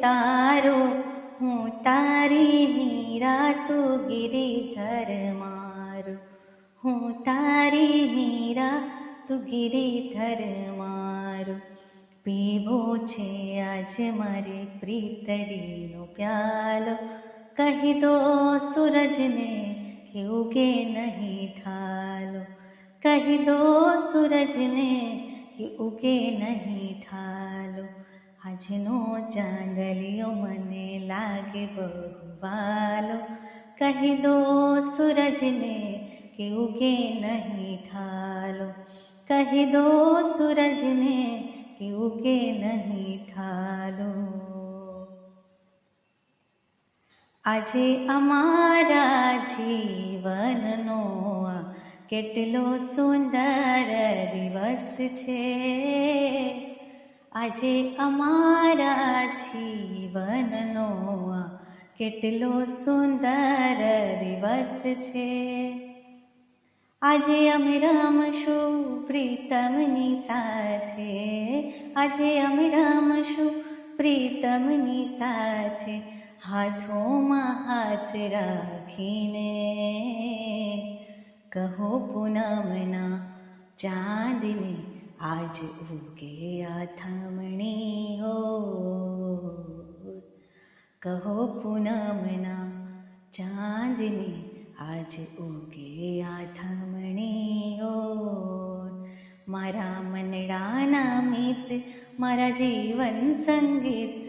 તારો, હું તારી મીરા તું ગિરિધર મારો, હું તારી મીરા તું ગિરિધર મારો. પીવો છે આજ મારે પ્રીતડીનો પ્યાલો, કહી દો સૂરજને કે ઉગે નહીં ઠાલો, કહી દો સૂરજને કે ઉગે નહીં ઠાલો. આજનો ચાંદલિયો મને લાગે બહુ વાલો, કહી દો સૂરજને કે ઉગે નહીં ઠાલો, કહી દો સૂરજને કે ઉગે નહીં ઠાલો. આજે અમારા જીવનનો કેટલો સુંદર દિવસ છે, આજે અમારા જીવનનો કેટલો સુંદર દિવસ છે. આજે અમે રમશું પ્રીતમની સાથે, આજે અમે રમશું પ્રીતમની સાથે, હાથોમાં હાથ રાખીને. કહો પૂનમના ચાંદને આજ ઉગે આથમણી હો, કહો પૂનમના ચાંદને આજ ઉગે આથમણી હો. મારા મનડાના મિત મારા જીવન સંગીત,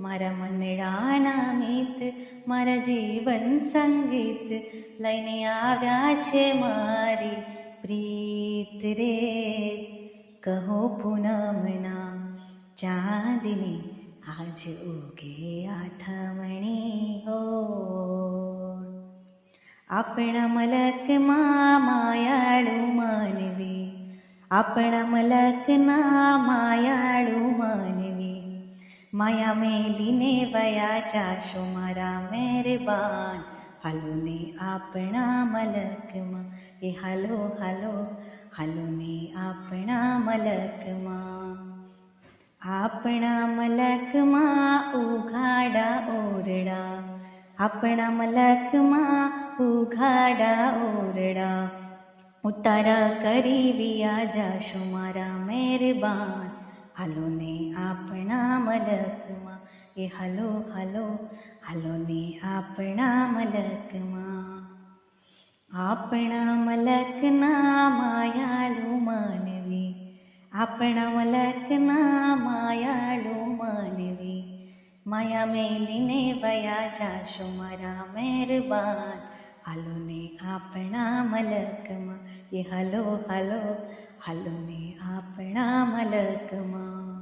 મારા મનડાના મિત મારા જીવન સંગીત, લઈને આવ્યા છે મારી પ્રીત રે. કહો પૂનમના ચાંદને આજ ઉગે આથમણી હો. આપણા મલકમાં માયાળુ માનવી, આપણા મલકના માયાળુ માનવી, માયા મેલીને વયા જાશો મારા મહેરબાન. હાલો ને આપણા મલકમાં, એ હાલો હાલો હાલો ને આપણા મલકમાં. આપણા મલકમાં ઉઘાડા ઓરડા, આપણા મલકમાં ઉઘાડા ઓરડા, ઉતારા કરી વિયા જાશો મારા મહેરબાન. હાલો ને આપણા મલકમાં, એ હાલો હાલો હાલો ને આપણા મલકમાં. આપણા મલકના માયાળુ માનવી, આપણા મલકના માયાળુ માનવી, માયા મેલીને વયા જાશો મારા મહેરબાન. હાલો ને આપણા મલકમાં, એ હાલો હાલો હાલો ને આપણા મલકમાં.